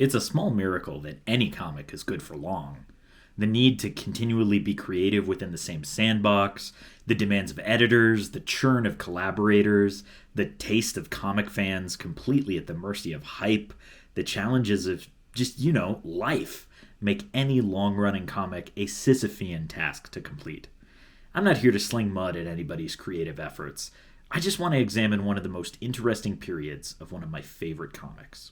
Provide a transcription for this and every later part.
It's a small miracle that any comic is good for long. The need to continually be creative within the same sandbox, the demands of editors, the churn of collaborators, the taste of comic fans completely at the mercy of hype, the challenges of just, life make any long running comic a Sisyphean task to complete. I'm not here to sling mud at anybody's creative efforts. I just want to examine one of the most interesting periods of one of my favorite comics.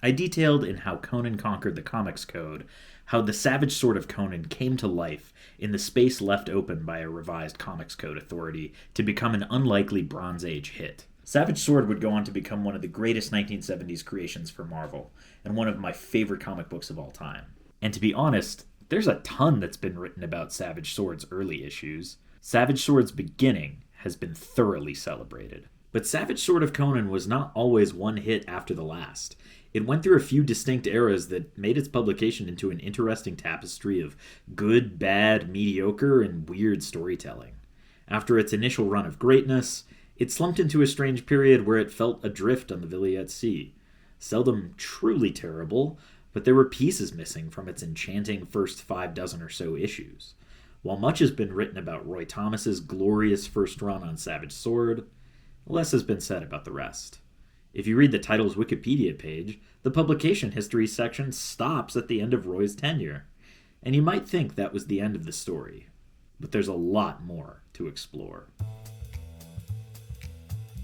I detailed in How Conan Conquered the Comics Code how the savage sword of Conan came to life in the space left open by a revised Comics Code authority to become an unlikely Bronze Age hit. Savage Sword would go on to become one of the greatest 1970s creations for Marvel, and one of my favorite comic books of all time. And to be honest, there's a ton that's been written about Savage Sword's early issues. Savage Sword's beginning has been thoroughly celebrated. But Savage Sword of Conan was not always one hit after the last. It went through a few distinct eras that made its publication into an interesting tapestry of good, bad, mediocre, and weird storytelling. After its initial run of greatness, it slumped into a strange period where it felt adrift on the Viliette Sea. Seldom truly terrible, but there were pieces missing from its enchanting first 6 or so issues. While much has been written about Roy Thomas's glorious first run on Savage Sword, less has been said about the rest. If you read the title's Wikipedia page, the publication history section stops at the end of Roy's tenure, and you might think that was the end of the story. But there's a lot more to explore.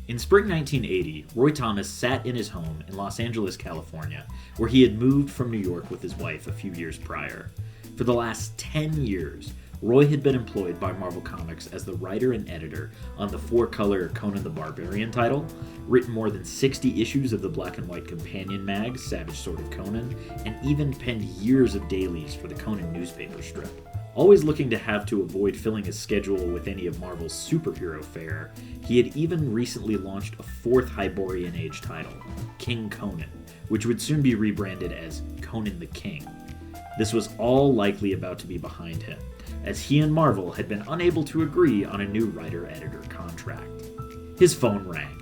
In spring 1980, Roy Thomas sat in his home in Los Angeles, California, where he had moved from New York with his wife a few years prior. For the last 10 years, Roy had been employed by Marvel Comics as the writer and editor on the 4-color Conan the Barbarian title, written more than 60 issues of the black and white companion mag, Savage Sword of Conan, and even penned years of dailies for the Conan newspaper strip. Always looking to have to avoid filling his schedule with any of Marvel's superhero fare, he had even recently launched a 4th Hyborian Age title, King Conan, which would soon be rebranded as Conan the King. This was all likely about to be behind him, as he and Marvel had been unable to agree on a new writer-editor contract. His phone rang.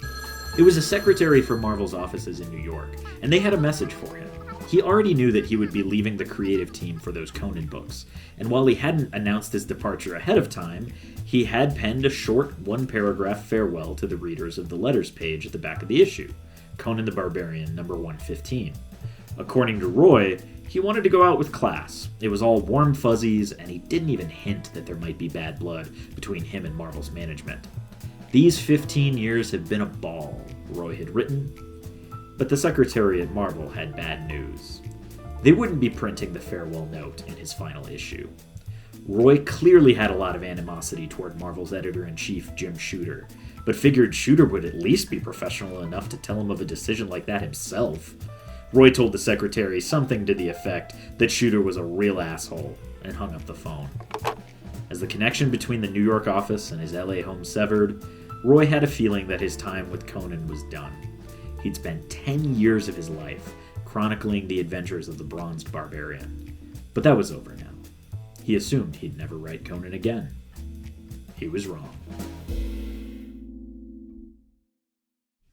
It was a secretary for Marvel's offices in New York, and they had a message for him. He already knew that he would be leaving the creative team for those Conan books, and while he hadn't announced his departure ahead of time, he had penned a short, 1-paragraph farewell to the readers of the letters page at the back of the issue, Conan the Barbarian, number 115. According to Roy, he wanted to go out with class. It was all warm fuzzies, and he didn't even hint that there might be bad blood between him and Marvel's management. These 15 years have been a ball, Roy had written. But the secretary at Marvel had bad news. They wouldn't be printing the farewell note in his final issue. Roy clearly had a lot of animosity toward Marvel's editor-in-chief, Jim Shooter, but figured Shooter would at least be professional enough to tell him of a decision like that himself. Roy told the secretary something to the effect that Shooter was a real asshole, and hung up the phone. As the connection between the New York office and his LA home severed, Roy had a feeling that his time with Conan was done. He'd spent 10 years of his life chronicling the adventures of the bronzed barbarian. But that was over now. He assumed he'd never write Conan again. He was wrong.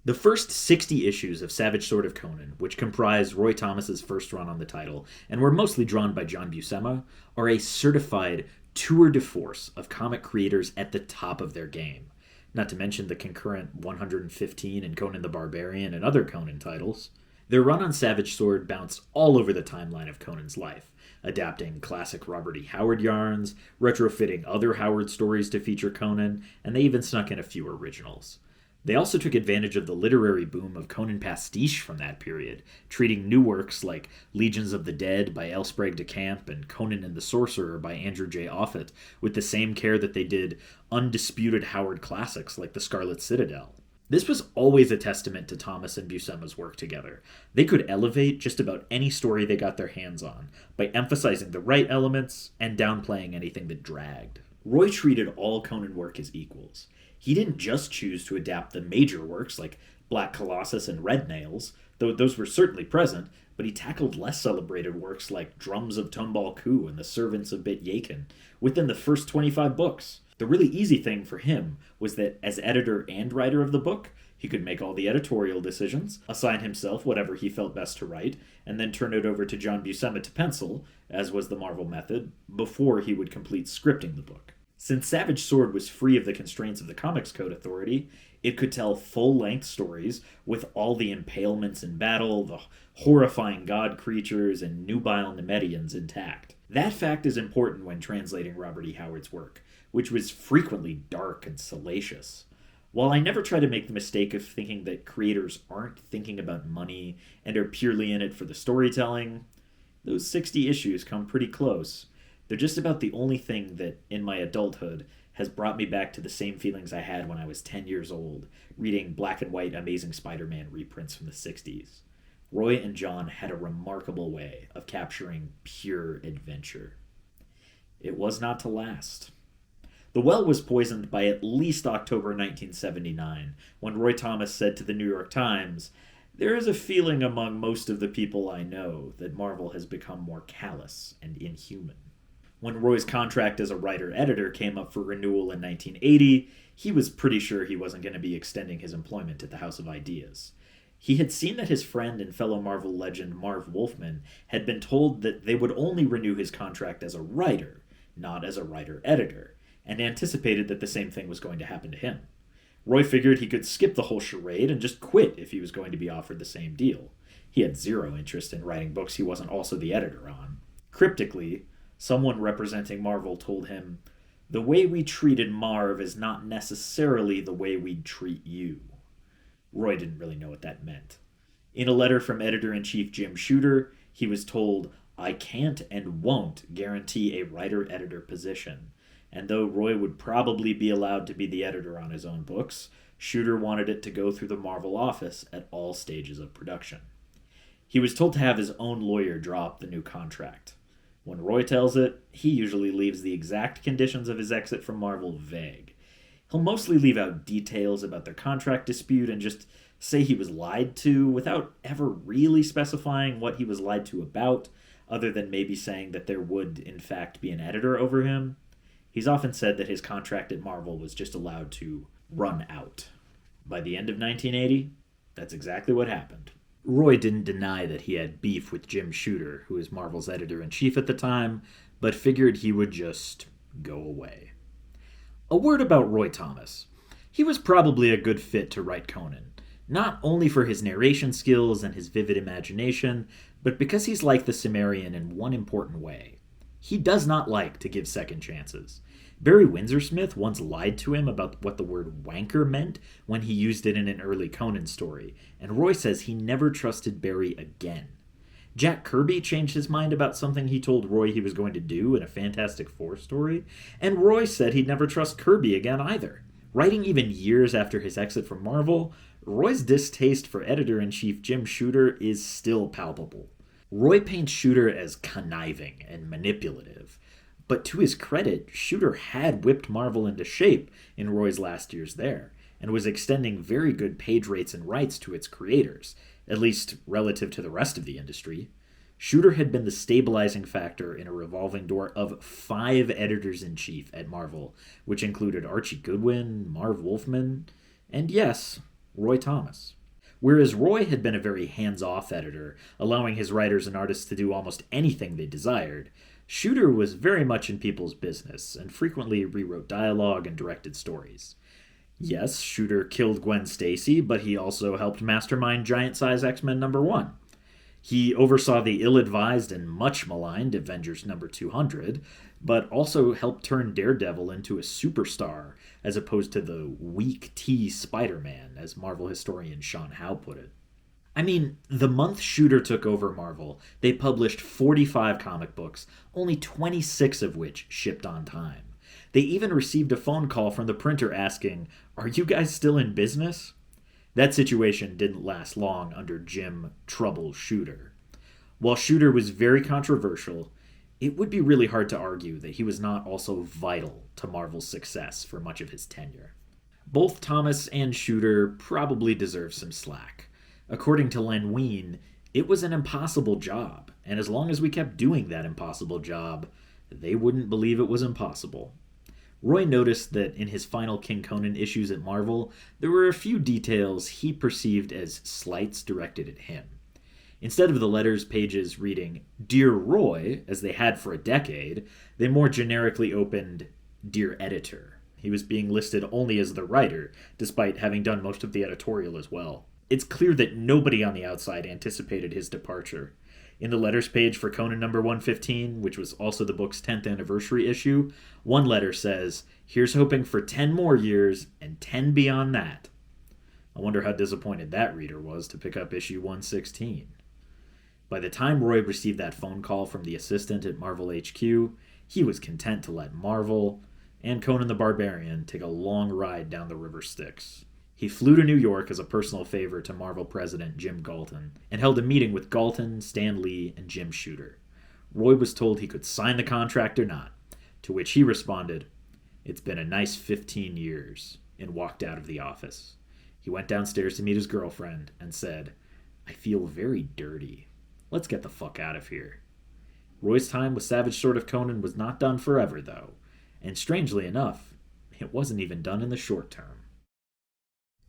The first 60 issues of Savage Sword of Conan, which comprise Roy Thomas's first run on the title, and were mostly drawn by John Buscema, are a certified tour de force of comic creators at the top of their game. Not to mention the concurrent 115 and Conan the Barbarian and other Conan titles. Their run on Savage Sword bounced all over the timeline of Conan's life, adapting classic Robert E. Howard yarns, retrofitting other Howard stories to feature Conan, and they even snuck in a few originals. They also took advantage of the literary boom of Conan pastiche from that period, treating new works like Legions of the Dead by L. Sprague de Camp and Conan and the Sorcerer by Andrew J. Offutt with the same care that they did undisputed Howard classics like The Scarlet Citadel. This was always a testament to Thomas and Buscema's work together. They could elevate just about any story they got their hands on by emphasizing the right elements and downplaying anything that dragged. Roy treated all Conan work as equals. He didn't just choose to adapt the major works like Black Colossus and Red Nails, though those were certainly present, but he tackled less celebrated works like Drums of Tumbal Ku and The Servants of Bit Yakin within the first 25 books. The really easy thing for him was that as editor and writer of the book, he He could make all the editorial decisions, assign himself whatever he felt best to write, and then turn it over to John Buscema to pencil, as was the Marvel method, before he would complete scripting the book. Since Savage Sword was free of the constraints of the Comics Code Authority, it could tell full-length stories with all the impalements in battle, the horrifying god creatures, and nubile Nemedians intact. That fact is important when translating Robert E. Howard's work, which was frequently dark and salacious. While I never try to make the mistake of thinking that creators aren't thinking about money and are purely in it for the storytelling, those 60 issues come pretty close. They're just about the only thing that, in my adulthood, has brought me back to the same feelings I had when I was 10 years old, reading black and white Amazing Spider-Man reprints from the 60s. Roy and John had a remarkable way of capturing pure adventure. It was not to last. The well was poisoned by at least October 1979, when Roy Thomas said to the New York Times, "There is a feeling among most of the people I know that Marvel has become more callous and inhuman." When Roy's contract as a writer-editor came up for renewal in 1980, he was pretty sure he wasn't going to be extending his employment at the House of Ideas. He had seen that his friend and fellow Marvel legend Marv Wolfman had been told that they would only renew his contract as a writer, not as a writer-editor, and anticipated that the same thing was going to happen to him. Roy figured he could skip the whole charade and just quit if he was going to be offered the same deal. He had zero interest in writing books he wasn't also the editor on. Cryptically, someone representing Marvel told him, "The way we treated Marv is not necessarily the way we'd treat you." Roy didn't really know what that meant. In a letter from editor-in-chief Jim Shooter, he was told, "I can't and won't guarantee a writer-editor position." And though Roy would probably be allowed to be the editor on his own books, Shooter wanted it to go through the Marvel office at all stages of production. He was told to have his own lawyer draw up the new contract. When Roy tells it, he usually leaves the exact conditions of his exit from Marvel vague. He'll mostly leave out details about their contract dispute and just say he was lied to without ever really specifying what he was lied to about, other than maybe saying that there would, in fact, be an editor over him. He's often said that his contract at Marvel was just allowed to run out. By the end of 1980, that's exactly what happened. Roy didn't deny that he had beef with Jim Shooter, who was Marvel's editor-in-chief at the time, but figured he would just go away. A word about Roy Thomas. He was probably a good fit to write Conan, not only for his narration skills and his vivid imagination, but because he's like the Cimmerian in one important way. He does not like to give second chances. Barry Windsor-Smith once lied to him about what the word wanker meant when he used it in an early Conan story, and Roy says he never trusted Barry again. Jack Kirby changed his mind about something he told Roy he was going to do in a Fantastic Four story, and Roy said he'd never trust Kirby again either. Writing even years after his exit from Marvel, Roy's distaste for editor-in-chief Jim Shooter is still palpable. Roy paints Shooter as conniving and manipulative, but to his credit, Shooter had whipped Marvel into shape in Roy's last years there, and was extending very good page rates and rights to its creators, at least relative to the rest of the industry. Shooter had been the stabilizing factor in a revolving door of 5 editors-in-chief at Marvel, which included Archie Goodwin, Marv Wolfman, and yes, Roy Thomas. Whereas Roy had been a very hands-off editor, allowing his writers and artists to do almost anything they desired, Shooter was very much in people's business, and frequently rewrote dialogue and directed stories. Yes, Shooter killed Gwen Stacy, but he also helped mastermind Giant Size X-Men #1. He oversaw the ill-advised and much maligned Avengers #200, but also helped turn Daredevil into a superstar, as opposed to the weak tea Spider-Man, as Marvel historian Sean Howe put it. I mean, the month Shooter took over Marvel, they published 45 comic books, only 26 of which shipped on time. They even received a phone call from the printer asking, "Are you guys still in business?" That situation didn't last long under Jim Trouble Shooter. While Shooter was very controversial, it would be really hard to argue that he was not also vital to Marvel's success for much of his tenure. Both Thomas and Shooter probably deserve some slack. According to Len Wein, it was an impossible job, and as long as we kept doing that impossible job, they wouldn't believe it was impossible. Roy noticed that in his final King Conan issues at Marvel, there were a few details he perceived as slights directed at him. Instead of the letters pages reading Dear Roy, as they had for a decade, they more generically opened Dear Editor. He was being listed only as the writer, despite having done most of the editorial as well. It's clear that nobody on the outside anticipated his departure. In the letters page for Conan number 115, which was also the book's 10th anniversary issue, one letter says, "Here's hoping for 10 more years and 10 beyond that." I wonder how disappointed that reader was to pick up issue 116. By the time Roy received that phone call from the assistant at Marvel HQ, he was content to let Marvel and Conan the Barbarian take a long ride down the river Styx. He flew to New York as a personal favor to Marvel president Jim Galton and held a meeting with Galton, Stan Lee, and Jim Shooter. Roy was told he could sign the contract or not, to which he responded, "It's been a nice 15 years," and walked out of the office. He went downstairs to meet his girlfriend and said, "I feel very dirty. Let's get the fuck out of here." Roy's time with Savage Sword of Conan was not done forever, though, and strangely enough, it wasn't even done in the short term.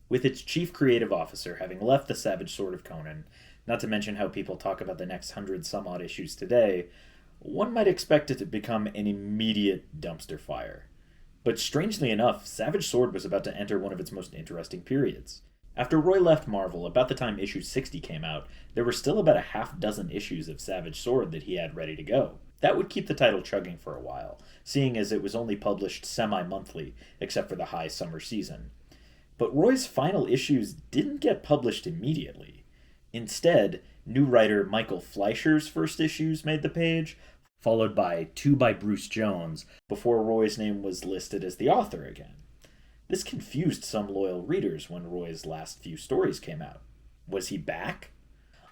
With its chief creative officer having left the Savage Sword of Conan, not to mention how people talk about the next 100-some-odd issues today, one might expect it to become an immediate dumpster fire. But strangely enough, Savage Sword was about to enter one of its most interesting periods. After Roy left Marvel, about the time issue 60 came out, there were still about a half dozen issues of Savage Sword that he had ready to go. That would keep the title chugging for a while, seeing as it was only published semi-monthly, except for the high summer season. But Roy's final issues didn't get published immediately. Instead, new writer Michael Fleischer's first issues made the page, followed by two by Bruce Jones, before Roy's name was listed as the author again. This confused some loyal readers when Roy's last few stories came out. Was he back?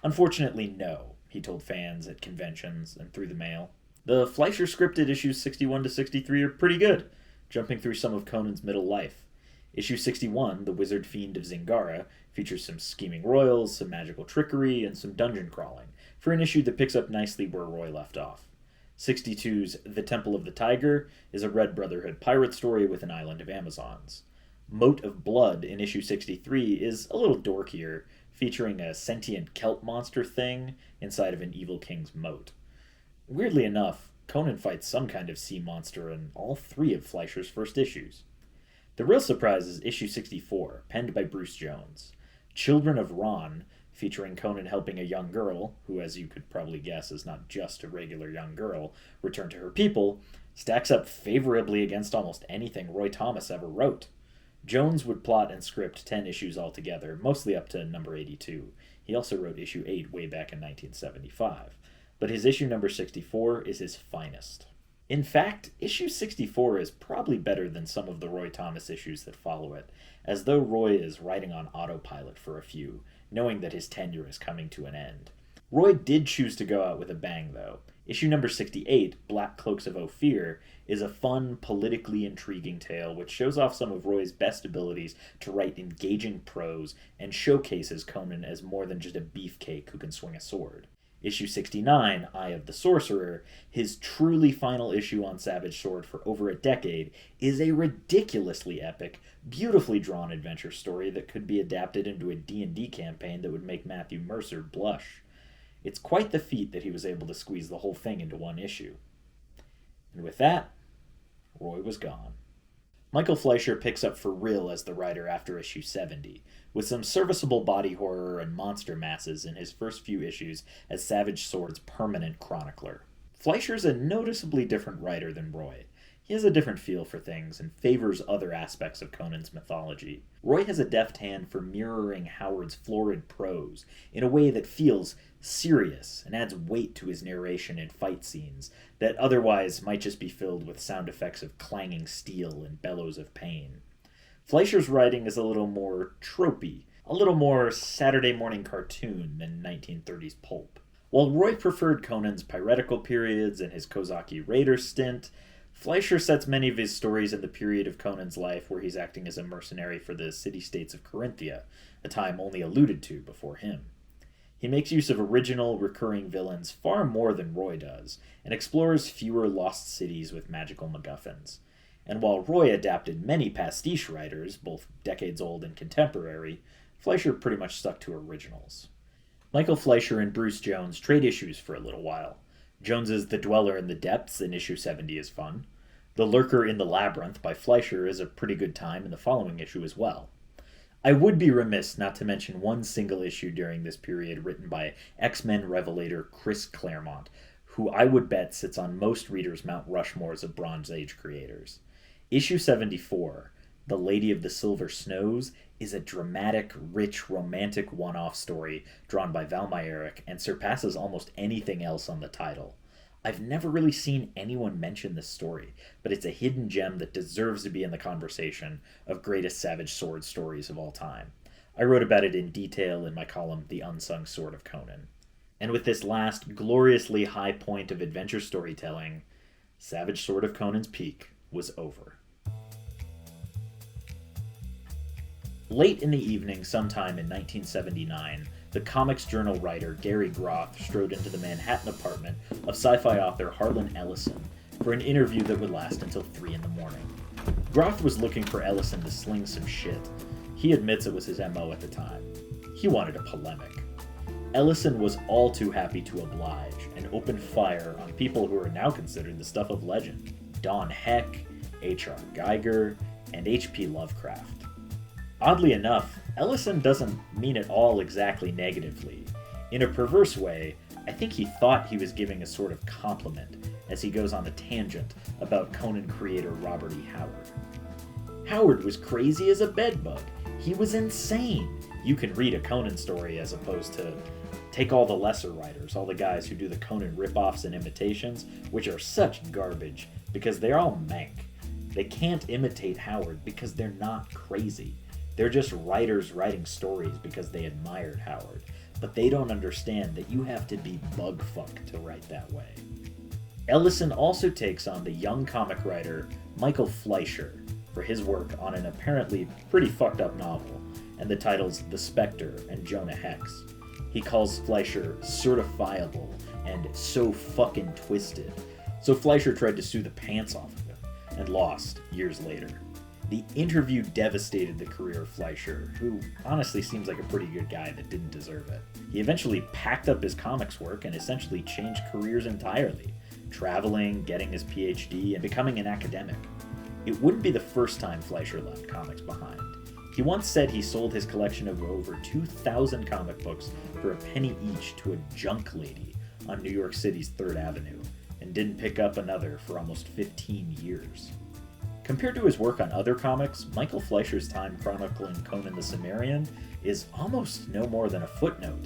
Unfortunately, no, he told fans at conventions and through the mail. The Fleischer scripted issues 61 to 63 are pretty good, jumping through some of Conan's middle life. Issue 61, The Wizard Fiend of Zingara, features some scheming royals, some magical trickery, and some dungeon crawling, for an issue that picks up nicely where Roy left off. 62's The Temple of the Tiger is a Red Brotherhood pirate story with an island of Amazons. Moat of Blood in issue 63 is a little dorkier, featuring a sentient kelp monster thing inside of an evil king's moat. Weirdly enough, Conan fights some kind of sea monster in all three of Fleischer's first issues. The real surprise is issue 64, penned by Bruce Jones. Children of Ron, featuring Conan helping a young girl, who as you could probably guess is not just a regular young girl, return to her people, stacks up favorably against almost anything Roy Thomas ever wrote. Jones would plot and script 10 issues altogether, mostly up to number 82. He also wrote issue 8 way back in 1975. But his issue number 64 is his finest. In fact, issue 64 is probably better than some of the Roy Thomas issues that follow it, as though Roy is riding on autopilot for a few, knowing that his tenure is coming to an end. Roy did choose to go out with a bang, though. Issue number 68, Black Cloaks of Ophir, is a fun, politically intriguing tale which shows off some of Roy's best abilities to write engaging prose and showcases Conan as more than just a beefcake who can swing a sword. Issue 69, Eye of the Sorcerer, his truly final issue on Savage Sword for over a decade, is a ridiculously epic, beautifully drawn adventure story that could be adapted into a D&D campaign that would make Matthew Mercer blush. It's quite the feat that he was able to squeeze the whole thing into one issue. And with that, Roy was gone. Michael Fleischer picks up for real as the writer after issue 70, with some serviceable body horror and monster masses in his first few issues as Savage Sword's permanent chronicler. Fleischer's a noticeably different writer than Roy. He has a different feel for things and favors other aspects of Conan's mythology. Roy has a deft hand for mirroring Howard's florid prose in a way that feels serious and adds weight to his narration in fight scenes that otherwise might just be filled with sound effects of clanging steel and bellows of pain. Fleischer's writing is a little more tropey, a little more Saturday morning cartoon than 1930s pulp. While Roy preferred Conan's piratical periods and his Kozaki Raider stint, Fleischer sets many of his stories in the period of Conan's life where he's acting as a mercenary for the city-states of Corinthia, a time only alluded to before him. He makes use of original, recurring villains far more than Roy does, and explores fewer lost cities with magical MacGuffins. And while Roy adapted many pastiche writers, both decades old and contemporary, Fleischer pretty much stuck to originals. Michael Fleischer and Bruce Jones trade issues for a little while. Jones's The Dweller in the Depths in issue 70 is fun. The Lurker in the Labyrinth by Fleischer is a pretty good time in the following issue as well. I would be remiss not to mention one single issue during this period written by X-Men revelator Chris Claremont, who I would bet sits on most readers' Mount Rushmores of Bronze Age creators. Issue 74, The Lady of the Silver Snows, is a dramatic, rich, romantic one-off story drawn by Val Myerick and surpasses almost anything else on the title. I've never really seen anyone mention this story, but it's a hidden gem that deserves to be in the conversation of greatest Savage Sword stories of all time. I wrote about it in detail in my column, The Unsung Sword of Conan. And with this last gloriously high point of adventure storytelling, Savage Sword of Conan's peak was over. Late in the evening, sometime in 1979, the Comics Journal writer Gary Groth strode into the Manhattan apartment of sci-fi author Harlan Ellison for an interview that would last until 3 in the morning. Groth was looking for Ellison to sling some shit. He admits it was his MO at the time. He wanted a polemic. Ellison was all too happy to oblige and opened fire on people who are now considered the stuff of legend: Don Heck, H.R. Geiger, and H.P. Lovecraft. Oddly enough, Ellison doesn't mean it all exactly negatively. In a perverse way, I think he thought he was giving a sort of compliment as he goes on a tangent about Conan creator Robert E. Howard. Howard was crazy as a bedbug. He was insane. You can read a Conan story as opposed to take all the lesser writers, all the guys who do the Conan ripoffs and imitations, which are such garbage because they're all mank. They can't imitate Howard because they're not crazy. They're just writers writing stories because they admired Howard, but they don't understand that you have to be bugfuck to write that way. Ellison also takes on the young comic writer Michael Fleischer for his work on an apparently pretty fucked up novel, and the titles The Spectre and Jonah Hex. He calls Fleischer certifiable and so fucking twisted, so Fleischer tried to sue the pants off of him, and lost years later. The interview devastated the career of Fleischer, who honestly seems like a pretty good guy that didn't deserve it. He eventually packed up his comics work and essentially changed careers entirely, traveling, getting his PhD, and becoming an academic. It wouldn't be the first time Fleischer left comics behind. He once said he sold his collection of over 2,000 comic books for a penny each to a junk lady on New York City's 3rd Avenue, and didn't pick up another for almost 15 years. Compared to his work on other comics, Michael Fleischer's time chronicling Conan the Cimmerian is almost no more than a footnote.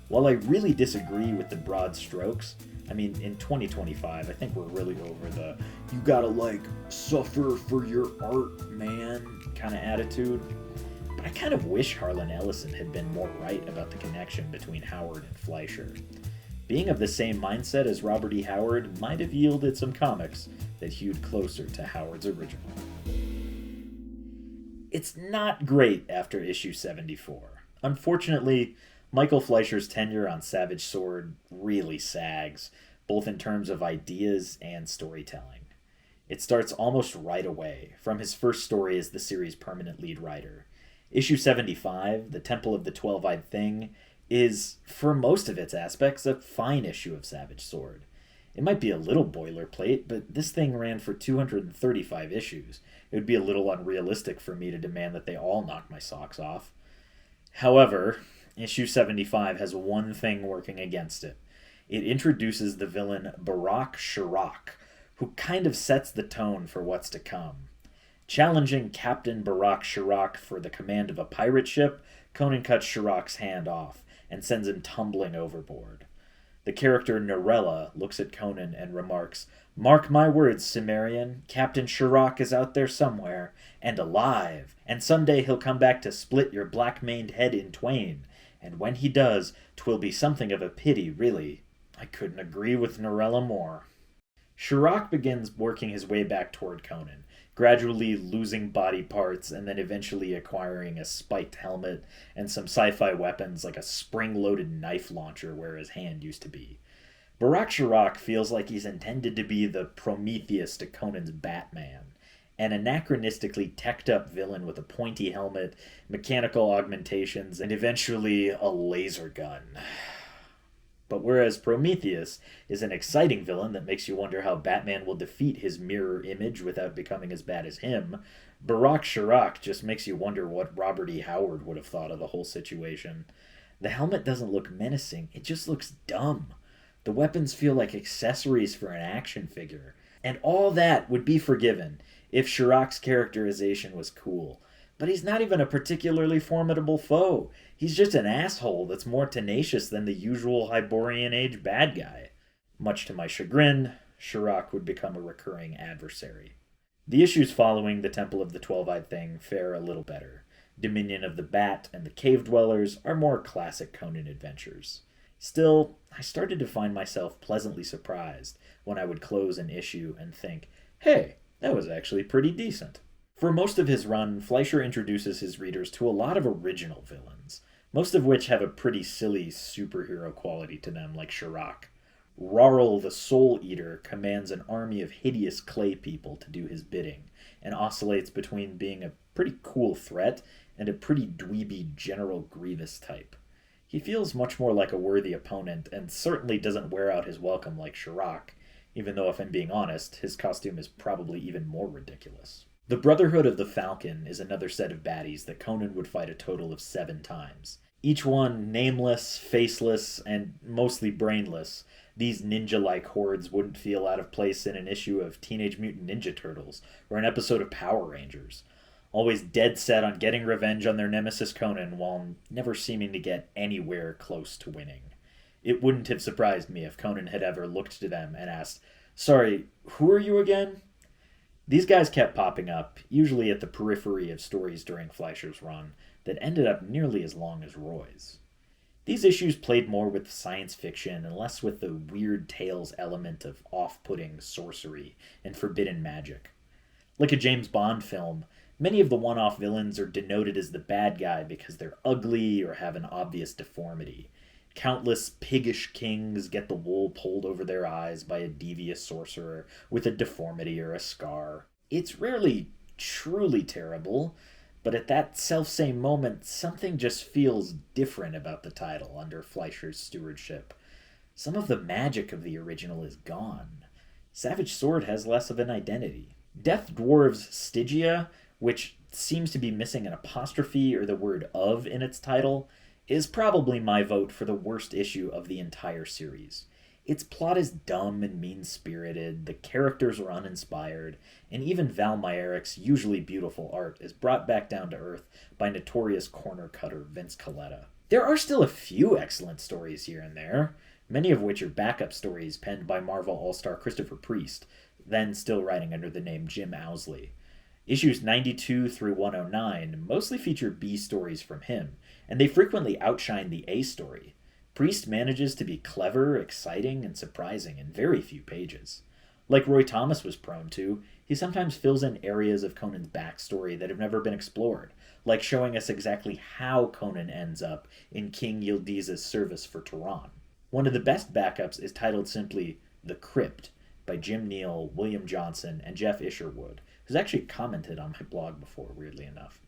While I really disagree with the broad strokes, I mean, in 2025, I think we're really over the you gotta, suffer for your art, man, kind of attitude. But I kind of wish Harlan Ellison had been more right about the connection between Howard and Fleischer. Being of the same mindset as Robert E. Howard might have yielded some comics that hewed closer to Howard's original. It's not great after issue 74. Unfortunately, Michael Fleischer's tenure on Savage Sword really sags, both in terms of ideas and storytelling. It starts almost right away, from his first story as the series' permanent lead writer. Issue 75, The Temple of the Twelve-Eyed Thing, is, for most of its aspects, a fine issue of Savage Sword. It might be a little boilerplate, but this thing ran for 235 issues. It would be a little unrealistic for me to demand that they all knock my socks off. However, issue 75 has one thing working against it. It introduces the villain Barak Shirak, who kind of sets the tone for what's to come. Challenging Captain Barak Shirak for the command of a pirate ship, Conan cuts Shirak's hand off and sends him tumbling overboard. The character Narella looks at Conan and remarks, "Mark my words, Cimmerian, Captain Shirak is out there somewhere, and alive, and someday he'll come back to split your black-maned head in twain, and when he does, 'twill be something of a pity, really." I couldn't agree with Narella more. Shirak begins working his way back toward Conan, gradually losing body parts and then eventually acquiring a spiked helmet and some sci-fi weapons like a spring-loaded knife launcher where his hand used to be. Barak Shirak feels like he's intended to be the Prometheus to Conan's Batman, an anachronistically teched up villain with a pointy helmet, mechanical augmentations, and eventually a laser gun. But whereas Prometheus is an exciting villain that makes you wonder how Batman will defeat his mirror image without becoming as bad as him, Barak Sharak just makes you wonder what Robert E. Howard would have thought of the whole situation. The helmet doesn't look menacing, it just looks dumb. The weapons feel like accessories for an action figure. And all that would be forgiven if Sharak's characterization was cool. But he's not even a particularly formidable foe. He's just an asshole that's more tenacious than the usual Hyborian Age bad guy. Much to my chagrin, Sharak would become a recurring adversary. The issues following the Temple of the Twelve-Eyed Thing fare a little better. Dominion of the Bat and the Cave Dwellers are more classic Conan adventures. Still, I started to find myself pleasantly surprised when I would close an issue and think, hey, that was actually pretty decent. For most of his run, Fleischer introduces his readers to a lot of original villains, most of which have a pretty silly superhero quality to them, like Sharak. Rarl the Soul Eater commands an army of hideous clay people to do his bidding, and oscillates between being a pretty cool threat and a pretty dweeby General Grievous type. He feels much more like a worthy opponent, and certainly doesn't wear out his welcome like Sharak, even though if I'm being honest, his costume is probably even more ridiculous. The Brotherhood of the Falcon is another set of baddies that Conan would fight a total of 7 times. Each one nameless, faceless, and mostly brainless. These ninja-like hordes wouldn't feel out of place in an issue of Teenage Mutant Ninja Turtles or an episode of Power Rangers. Always dead set on getting revenge on their nemesis Conan while never seeming to get anywhere close to winning. It wouldn't have surprised me if Conan had ever looked to them and asked, "Sorry, who are you again?" These guys kept popping up, usually at the periphery of stories during Fleischer's run, that ended up nearly as long as Roy's. These issues played more with science fiction and less with the weird tales element of off-putting sorcery and forbidden magic. Like a James Bond film, many of the one-off villains are denoted as the bad guy because they're ugly or have an obvious deformity. Countless piggish kings get the wool pulled over their eyes by a devious sorcerer with a deformity or a scar. It's rarely truly terrible, but at that selfsame moment, something just feels different about the title under Fleischer's stewardship. Some of the magic of the original is gone. Savage Sword has less of an identity. Death Dwarves Stygia, which seems to be missing an apostrophe or the word of in its title, is probably my vote for the worst issue of the entire series. Its plot is dumb and mean-spirited, the characters are uninspired, and even Val Meyerik's usually beautiful art is brought back down to earth by notorious corner cutter Vince Colletta. There are still a few excellent stories here and there, many of which are backup stories penned by Marvel All-Star Christopher Priest, then still writing under the name Jim Owsley. Issues 92 through 109 mostly feature B stories from him, and they frequently outshine the A story. Priest manages to be clever, exciting, and surprising in very few pages. Like Roy Thomas was prone to, he sometimes fills in areas of Conan's backstory that have never been explored, like showing us exactly how Conan ends up in King Yildiz's service for Tehran. One of the best backups is titled simply The Crypt by Jim Neal, William Johnson, and Jeff Isherwood, who's actually commented on my blog before, weirdly enough.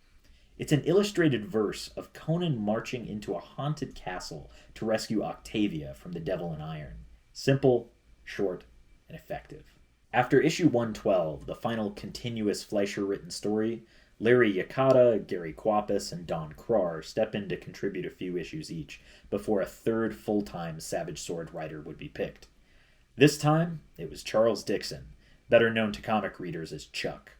It's an illustrated verse of Conan marching into a haunted castle to rescue Octavia from the Devil in Iron. Simple, short, and effective. After issue 112, the final continuous Fleischer-written story, Larry Yakata, Gary Kwapis, and Don Krar step in to contribute a few issues each before a third full-time Savage Sword writer would be picked. This time, it was Charles Dixon, better known to comic readers as Chuck.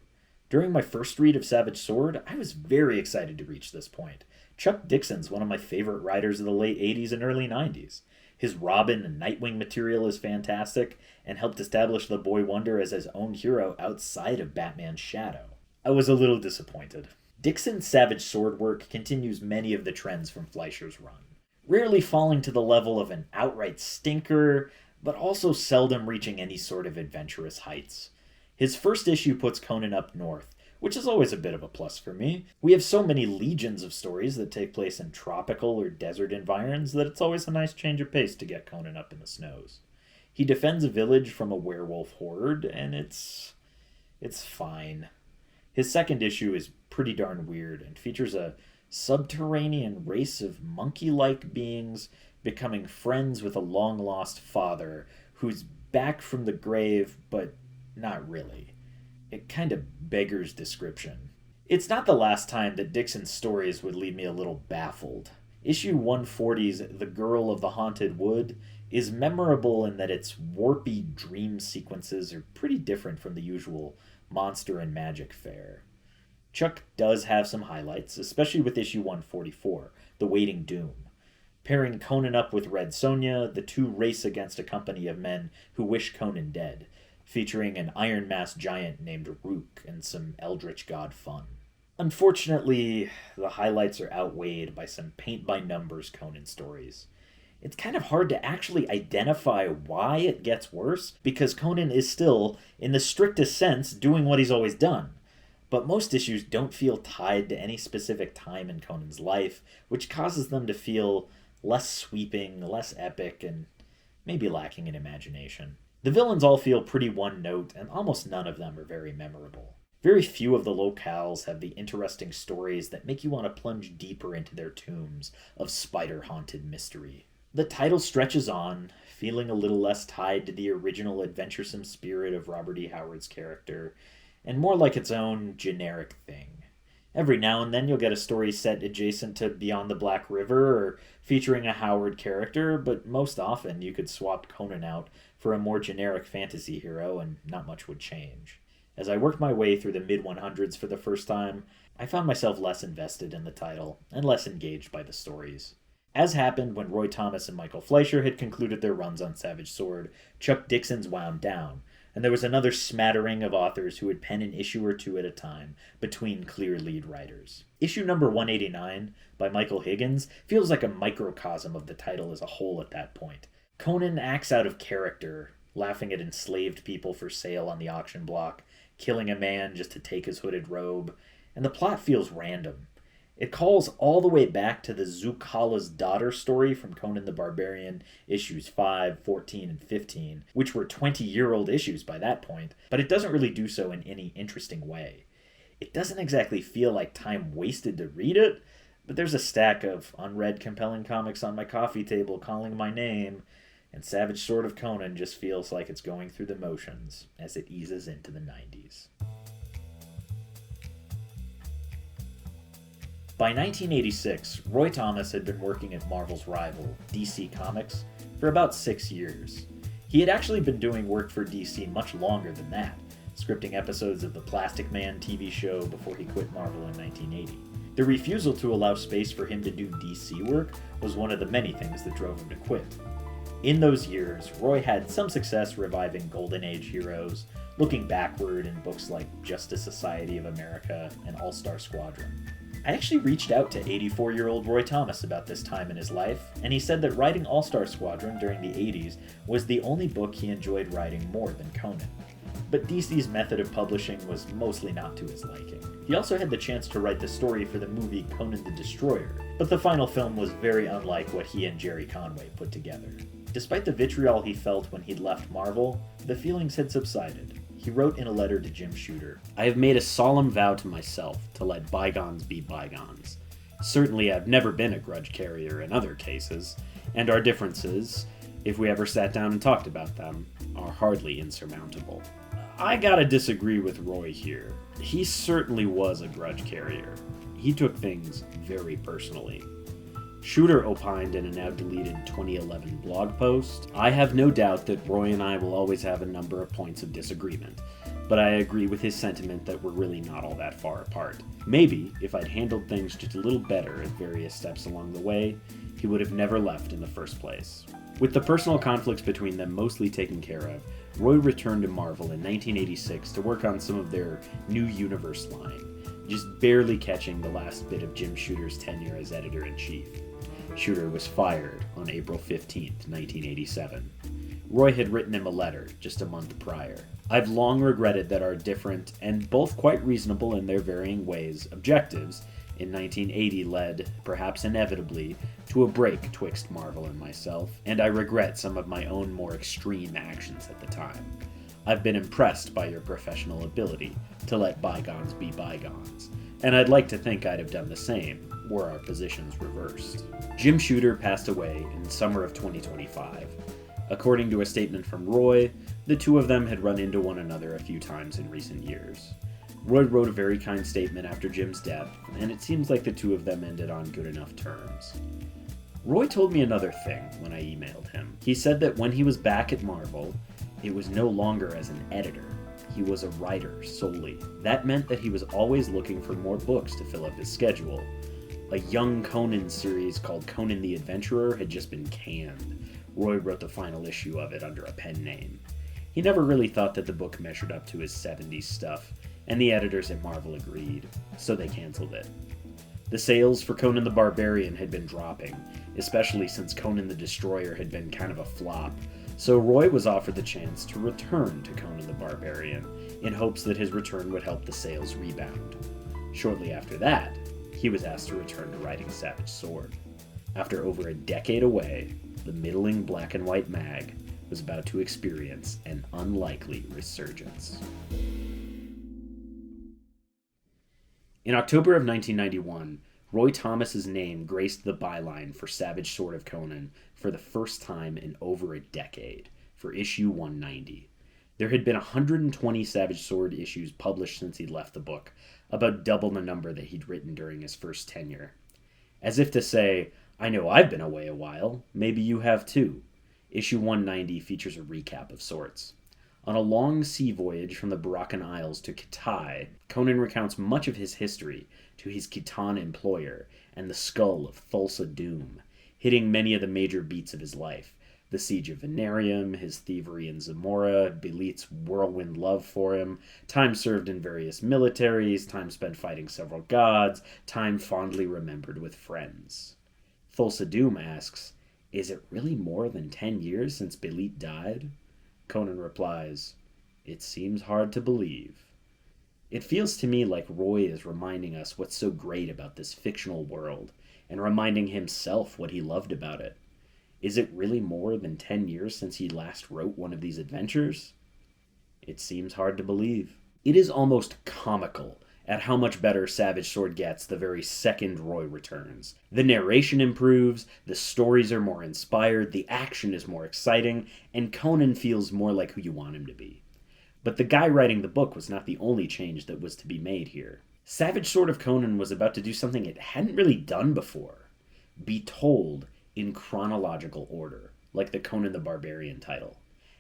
During my first read of Savage Sword, I was very excited to reach this point. Chuck Dixon's one of my favorite writers of the late 80s and early 90s. His Robin and Nightwing material is fantastic, and helped establish the Boy Wonder as his own hero outside of Batman's shadow. I was a little disappointed. Dixon's Savage Sword work continues many of the trends from Fleischer's run, rarely falling to the level of an outright stinker, but also seldom reaching any sort of adventurous heights. His first issue puts Conan up north, which is always a bit of a plus for me. We have so many legions of stories that take place in tropical or desert environs that it's always a nice change of pace to get Conan up in the snows. He defends a village from a werewolf horde, and it's fine. His second issue is pretty darn weird and features a subterranean race of monkey-like beings becoming friends with a long-lost father who's back from the grave, but not really. It kind of beggars description. It's not the last time that Dixon's stories would leave me a little baffled. Issue 140's The Girl of the Haunted Wood is memorable in that its warpy dream sequences are pretty different from the usual monster and magic fare. Chuck does have some highlights, especially with issue 144, The Waiting Doom. Pairing Conan up with Red Sonja, the two race against a company of men who wish Conan dead, featuring an iron masked giant named Rook and some eldritch god fun. Unfortunately, the highlights are outweighed by some paint-by-numbers Conan stories. It's kind of hard to actually identify why it gets worse, because Conan is still, in the strictest sense, doing what he's always done. But most issues don't feel tied to any specific time in Conan's life, which causes them to feel less sweeping, less epic, and maybe lacking in imagination. The villains all feel pretty one-note, and almost none of them are very memorable. Very few of the locales have the interesting stories that make you want to plunge deeper into their tombs of spider-haunted mystery. The title stretches on, feeling a little less tied to the original adventuresome spirit of Robert E. Howard's character, and more like its own generic thing. Every now and then you'll get a story set adjacent to Beyond the Black River or featuring a Howard character, but most often you could swap Conan out for a more generic fantasy hero and not much would change. As I worked my way through the mid-100s for the first time, I found myself less invested in the title and less engaged by the stories. As happened when Roy Thomas and Michael Fleischer had concluded their runs on Savage Sword, Chuck Dixon's wound down, and there was another smattering of authors who would pen an issue or two at a time between clear lead writers. Issue number 189 by Michael Higgins feels like a microcosm of the title as a whole at that point. Conan acts out of character, laughing at enslaved people for sale on the auction block, killing a man just to take his hooded robe, and the plot feels random. It calls all the way back to the Zucala's Daughter story from Conan the Barbarian, issues 5, 14, and 15, which were 20-year-old issues by that point, but it doesn't really do so in any interesting way. It doesn't exactly feel like time wasted to read it, but there's a stack of unread compelling comics on my coffee table calling my name, and Savage Sword of Conan just feels like it's going through the motions as it eases into the 90s. By 1986, Roy Thomas had been working at Marvel's rival, DC Comics, for about 6 years. He had actually been doing work for DC much longer than that, scripting episodes of the Plastic Man TV show before he quit Marvel in 1980. The refusal to allow space for him to do DC work was one of the many things that drove him to quit. In those years, Roy had some success reviving Golden Age heroes, looking backward in books like Justice Society of America and All-Star Squadron. I actually reached out to 84-year-old Roy Thomas about this time in his life, and he said that writing All-Star Squadron during the 80s was the only book he enjoyed writing more than Conan. But DC's method of publishing was mostly not to his liking. He also had the chance to write the story for the movie Conan the Destroyer, but the final film was very unlike what he and Jerry Conway put together. Despite the vitriol he felt when he'd left Marvel, the feelings had subsided. He wrote in a letter to Jim Shooter, "I have made a solemn vow to myself to let bygones be bygones. Certainly I've never been a grudge carrier in other cases, and our differences, if we ever sat down and talked about them, are hardly insurmountable." I gotta disagree with Roy here. He certainly was a grudge carrier. He took things very personally. Shooter opined in a now-deleted 2011 blog post, "I have no doubt that Roy and I will always have a number of points of disagreement, but I agree with his sentiment that we're really not all that far apart. Maybe, if I'd handled things just a little better at various steps along the way, he would have never left in the first place." With the personal conflicts between them mostly taken care of, Roy returned to Marvel in 1986 to work on some of their New Universe line, just barely catching the last bit of Jim Shooter's tenure as editor-in-chief. Shooter was fired on April 15, 1987. Roy had written him a letter just a month prior. "I've long regretted that our different, and both quite reasonable in their varying ways, objectives in 1980 led, perhaps inevitably, to a break twixt Marvel and myself, and I regret some of my own more extreme actions at the time. I've been impressed by your professional ability to let bygones be bygones, and I'd like to think I'd have done the same were our positions reversed. Jim Shooter passed away in summer of 2025. According to a statement from Roy, the two of them had run into one another a few times in recent years. Roy wrote a very kind statement after Jim's death, and it seems like the two of them ended on good enough terms. Roy told me another thing when I emailed him. He said that when he was back at Marvel, it was no longer as an editor. He was a writer solely. That meant that he was always looking for more books to fill up his schedule. A young Conan series called Conan the Adventurer had just been canned. Roy wrote the final issue of it under a pen name. He never really thought that the book measured up to his 70s stuff, and the editors at Marvel agreed, so they canceled it. The sales for Conan the Barbarian had been dropping, especially since Conan the Destroyer had been kind of a flop, so Roy was offered the chance to return to Conan the Barbarian, in hopes that his return would help the sales rebound. Shortly after that, he was asked to return to writing Savage Sword. After over a decade away, the middling black and white mag was about to experience an unlikely resurgence. In October of 1991, Roy Thomas's name graced the byline for Savage Sword of Conan for the first time in over a decade, for issue 190. There had been 120 Savage Sword issues published since he'd left the book, about double the number that he'd written during his first tenure. As if to say, I know I've been away a while, maybe you have too. Issue 190 features a recap of sorts. On a long sea voyage from the Barachan Isles to Kitai, Conan recounts much of his history to his Khitan employer and the skull of Thulsa Doom, hitting many of the major beats of his life. The siege of Venarium, his thievery in Zamora, Belit's whirlwind love for him, time served in various militaries, time spent fighting several gods, time fondly remembered with friends. Thulsa Doom asks, is it really more than 10 years since Belit died? Conan replies, it seems hard to believe. It feels to me like Roy is reminding us what's so great about this fictional world, and reminding himself what he loved about it. Is it really more than 10 years since he last wrote one of these adventures? It seems hard to believe. It is almost comical at how much better Savage Sword gets the very second Roy returns. The narration improves, the stories are more inspired, the action is more exciting, and Conan feels more like who you want him to be. But the guy writing the book was not the only change that was to be made here. Savage Sword of Conan was about to do something it hadn't really done before. Be told in chronological order, like the Conan the Barbarian title.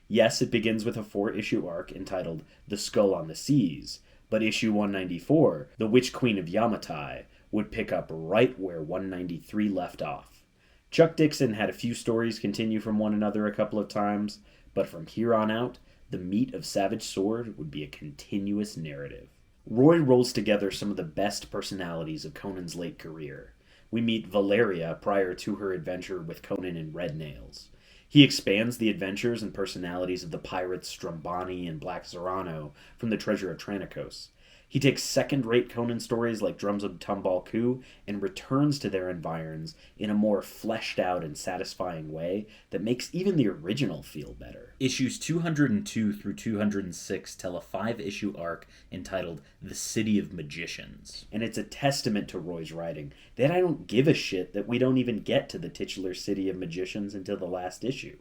Yes, it begins with a 4-issue arc entitled The Skull on the Seas, but issue 194, The Witch Queen of Yamatai, would pick up right where 193 left off. Chuck Dixon had a few stories continue from one another a couple of times, but from here on out, the meat of Savage Sword would be a continuous narrative. Roy rolls together some of the best personalities of Conan's late career. We meet Valeria prior to her adventure with Conan in Red Nails. He expands the adventures and personalities of the pirates Strombani and Black Zorano from the Treasure of Tranikos. He takes second-rate Conan stories like Drums of Tumbal Ku and returns to their environs in a more fleshed-out and satisfying way that makes even the original feel better. Issues 202 through 206 tell a 5-issue arc entitled The City of Magicians. And it's a testament to Roy's writing that I don't give a shit that we don't even get to the titular City of Magicians until the last issue.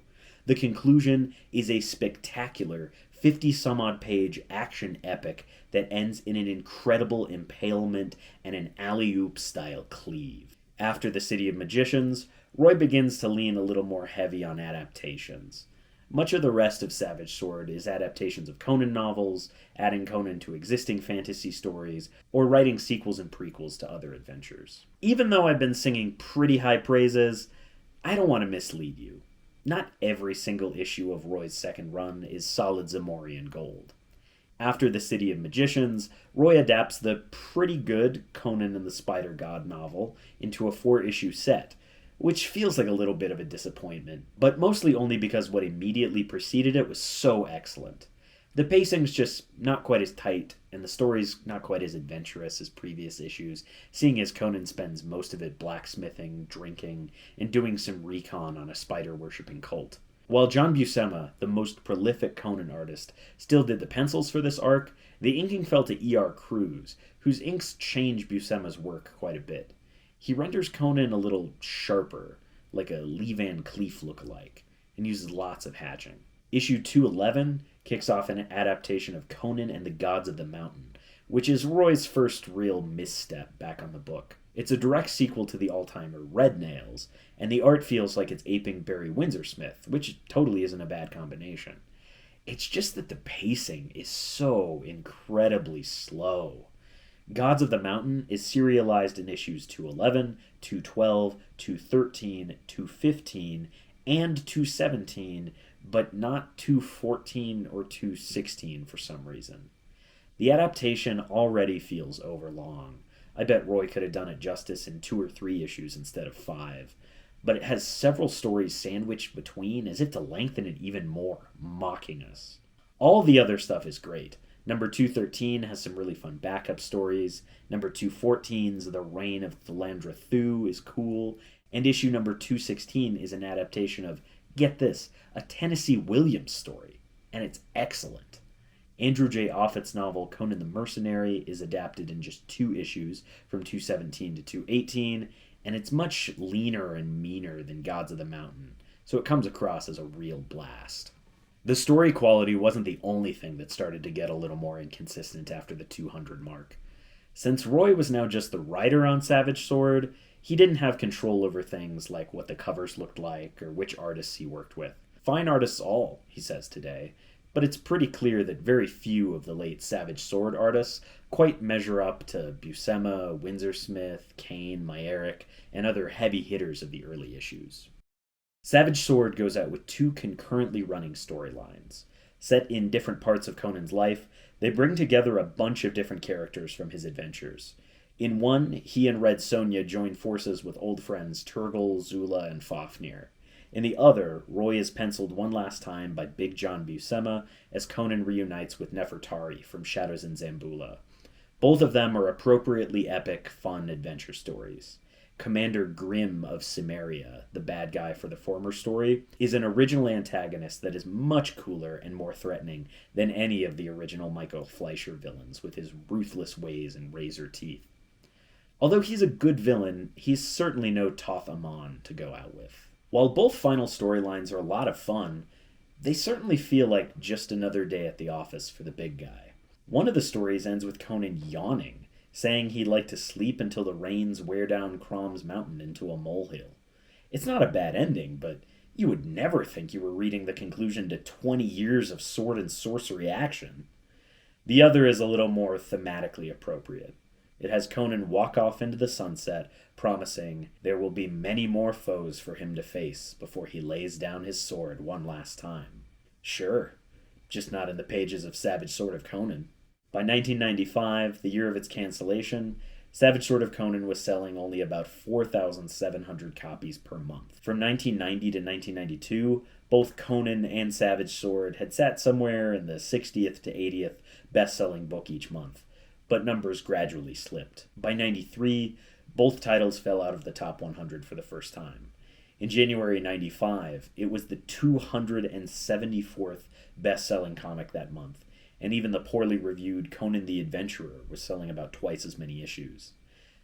The conclusion is a spectacular 50-some-odd page action epic that ends in an incredible impalement and an alley-oop style cleave. After the City of Magicians, Roy begins to lean a little more heavy on adaptations. Much of the rest of Savage Sword is adaptations of Conan novels, adding Conan to existing fantasy stories, or writing sequels and prequels to other adventures. Even though I've been singing pretty high praises, I don't want to mislead you. Not every single issue of Roy's second run is solid Zamorian gold. After the City of Magicians, Roy adapts the pretty good Conan and the Spider God novel into a 4-issue set, which feels like a little bit of a disappointment, but mostly only because what immediately preceded it was so excellent. The pacing's just not quite as tight, and the story's not quite as adventurous as previous issues, seeing as Conan spends most of it blacksmithing, drinking, and doing some recon on a spider-worshipping cult. While John Buscema, the most prolific Conan artist, still did the pencils for this arc, the inking fell to E.R. Cruz, whose inks change Buscema's work quite a bit. He renders Conan a little sharper, like a Lee Van Cleef lookalike, and uses lots of hatching. Issue 211 kicks off an adaptation of Conan and the Gods of the Mountain, which is Roy's first real misstep back on the book. It's a direct sequel to the all-timer Red Nails, and the art feels like it's aping Barry Windsor Smith, which totally isn't a bad combination. It's just that the pacing is so incredibly slow. Gods of the Mountain is serialized in issues 211, 212, 213, 215, and 217, but not 214 or 216 for some reason. The adaptation already feels overlong. I bet Roy could have done it justice in 2 or 3 issues instead of 5, but it has several stories sandwiched between as if to lengthen it even more, mocking us. All the other stuff is great. Number 213 has some really fun backup stories. Number 214's The Reign of Philandra Thu is cool. And issue number 216 is an adaptation of, get this, a Tennessee Williams story. And it's excellent. Andrew J. Offutt's novel Conan the Mercenary is adapted in just 2 issues from 217 to 218, and it's much leaner and meaner than Gods of the Mountain, so it comes across as a real blast. The story quality wasn't the only thing that started to get a little more inconsistent after the 200 mark. Since Roy was now just the writer on Savage Sword, he didn't have control over things like what the covers looked like or which artists he worked with. Fine artists all, he says today, but it's pretty clear that very few of the late Savage Sword artists quite measure up to Buscema, Windsor Smith, Kane, Meyerink, and other heavy hitters of the early issues. Savage Sword goes out with 2 concurrently running storylines. Set in different parts of Conan's life, they bring together a bunch of different characters from his adventures. In one, he and Red Sonja join forces with old friends Turgle, Zula, and Fafnir. In the other, Roy is penciled one last time by Big John Buscema as Conan reunites with Nefertari from Shadows in Zambula. Both of them are appropriately epic, fun adventure stories. Commander Grimm of Cimmeria, the bad guy for the former story, is an original antagonist that is much cooler and more threatening than any of the original Michael Fleischer villains with his ruthless ways and razor teeth. Although he's a good villain, he's certainly no Toth Amon to go out with. While both final storylines are a lot of fun, they certainly feel like just another day at the office for the big guy. One of the stories ends with Conan yawning, saying he'd like to sleep until the rains wear down Crom's mountain into a molehill. It's not a bad ending, but you would never think you were reading the conclusion to 20 years of sword and sorcery action. The other is a little more thematically appropriate. It has Conan walk off into the sunset, promising there will be many more foes for him to face before he lays down his sword one last time. Sure, just not in the pages of Savage Sword of Conan. By 1995, the year of its cancellation, Savage Sword of Conan was selling only about 4,700 copies per month. From 1990 to 1992, both Conan and Savage Sword had sat somewhere in the 60th to 80th best-selling book each month, but numbers gradually slipped. By 93, both titles fell out of the top 100 for the first time. In January 95, it was the 274th best-selling comic that month, and even the poorly reviewed Conan the Adventurer was selling about twice as many issues.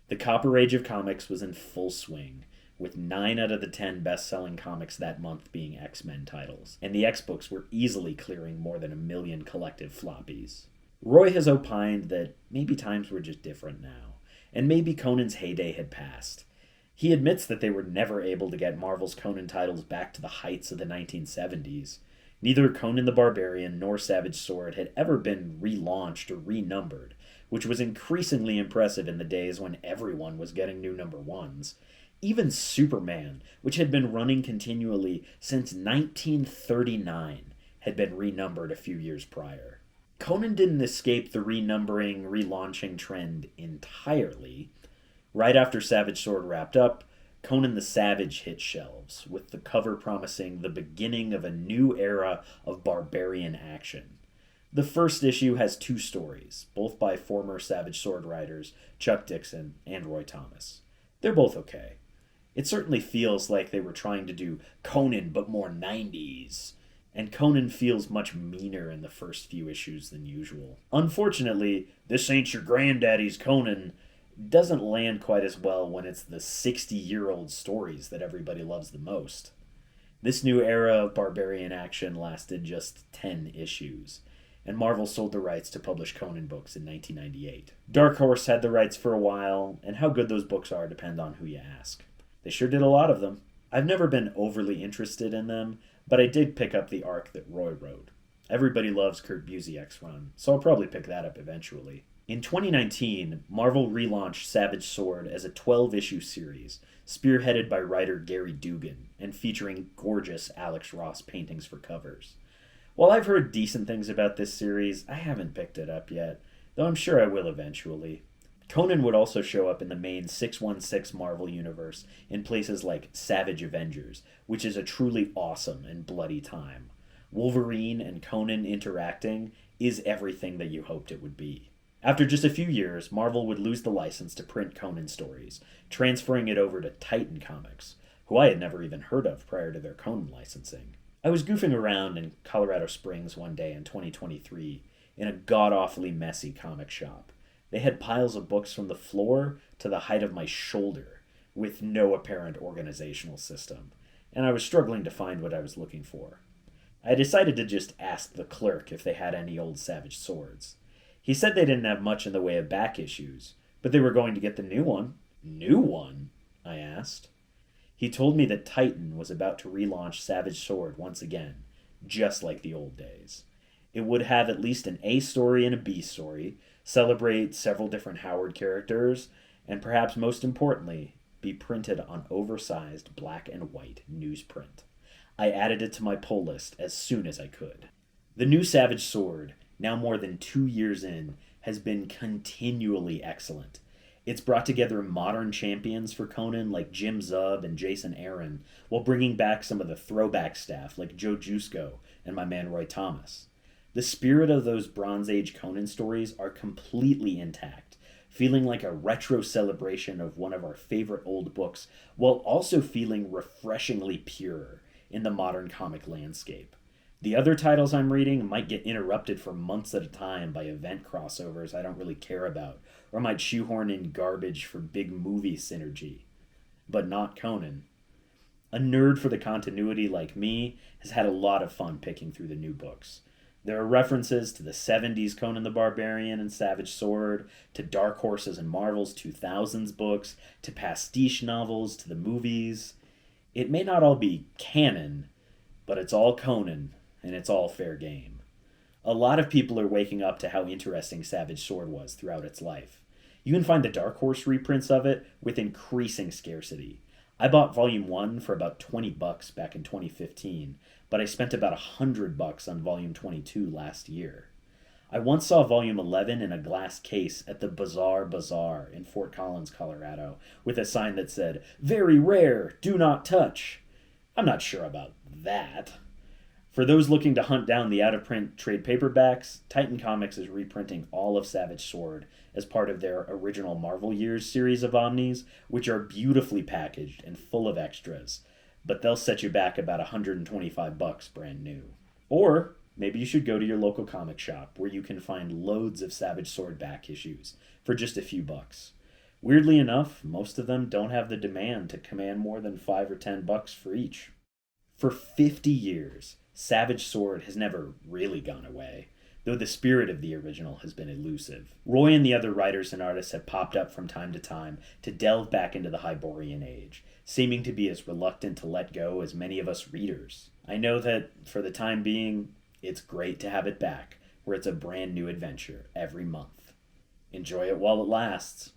The Copper Age of comics was in full swing, with 9 out of the 10 best-selling comics that month being X-Men titles, and the X-Books were easily clearing more than 1 million collective floppies. Roy has opined that maybe times were just different now, and maybe Conan's heyday had passed. He admits that they were never able to get Marvel's Conan titles back to the heights of the 1970s. Neither Conan the Barbarian nor Savage Sword had ever been relaunched or renumbered, which was increasingly impressive in the days when everyone was getting new number 1s. Even Superman, which had been running continually since 1939, had been renumbered a few years prior. Conan didn't escape the renumbering, relaunching trend entirely. Right after Savage Sword wrapped up, Conan the Savage hit shelves, with the cover promising the beginning of a new era of barbarian action. The first issue has 2 stories, both by former Savage Sword writers Chuck Dixon and Roy Thomas. They're both okay. It certainly feels like they were trying to do Conan but more 90s. And Conan feels much meaner in the first few issues than usual. Unfortunately, This Ain't Your Granddaddy's Conan doesn't land quite as well when it's the 60-year-old stories that everybody loves the most. This new era of barbarian action lasted just 10 issues, and Marvel sold the rights to publish Conan books in 1998. Dark Horse had the rights for a while, and how good those books are depend on who you ask. They sure did a lot of them. I've never been overly interested in them, but I did pick up the arc that Roy wrote. Everybody loves Kurt Busiek's run, so I'll probably pick that up eventually. In 2019, Marvel relaunched Savage Sword as a 12-issue series, spearheaded by writer Gary Dugan, and featuring gorgeous Alex Ross paintings for covers. While I've heard decent things about this series, I haven't picked it up yet, though I'm sure I will eventually. Conan would also show up in the main 616 Marvel universe in places like Savage Avengers, which is a truly awesome and bloody time. Wolverine and Conan interacting is everything that you hoped it would be. After just a few years, Marvel would lose the license to print Conan stories, transferring it over to Titan Comics, who I had never even heard of prior to their Conan licensing. I was goofing around in Colorado Springs one day in 2023 in a god-awfully messy comic shop. They had piles of books from the floor to the height of my shoulder, with no apparent organizational system, and I was struggling to find what I was looking for. I decided to just ask the clerk if they had any old Savage Swords. He said they didn't have much in the way of back issues, but they were going to get the new one. New one? I asked. He told me that Titan was about to relaunch Savage Sword once again, just like the old days. It would have at least an A story and a B story, celebrate several different Howard characters, and perhaps most importantly, be printed on oversized black and white newsprint. I added it to my pull list as soon as I could. The new Savage Sword, now more than 2 years in, has been continually excellent. It's brought together modern champions for Conan like Jim Zub and Jason Aaron, while bringing back some of the throwback staff like Joe Jusko and my man Roy Thomas. The spirit of those Bronze Age Conan stories are completely intact, feeling like a retro celebration of one of our favorite old books, while also feeling refreshingly pure in the modern comic landscape. The other titles I'm reading might get interrupted for months at a time by event crossovers I don't really care about, or might shoehorn in garbage for big movie synergy. But not Conan. A nerd for the continuity like me has had a lot of fun picking through the new books. There are references to the 70s Conan the Barbarian and Savage Sword, to Dark Horses and Marvel's 2000s books, to pastiche novels, to the movies. It may not all be canon, but it's all Conan, and it's all fair game. A lot of people are waking up to how interesting Savage Sword was throughout its life. You can find the Dark Horse reprints of it with increasing scarcity. I bought Volume 1 for about $20 back in 2015, but I spent about $100 on Volume 22 last year. I once saw Volume 11 in a glass case at the Bazaar Bazaar in Fort Collins, Colorado, with a sign that said, "Very rare, do not touch." I'm not sure about that. For those looking to hunt down the out-of-print trade paperbacks, Titan Comics is reprinting all of Savage Sword as part of their original Marvel Years series of omnis, which are beautifully packaged and full of extras, but they'll set you back about $125 brand new. Or maybe you should go to your local comic shop where you can find loads of Savage Sword back issues for just a few bucks. Weirdly enough, most of them don't have the demand to command more than $5 or $10 for each. For 50 years, Savage Sword has never really gone away, though the spirit of the original has been elusive. Roy and the other writers and artists have popped up from time to time to delve back into the Hyborian age, seeming to be as reluctant to let go as many of us readers. I know that, for the time being, it's great to have it back, where it's a brand new adventure every month. Enjoy it while it lasts.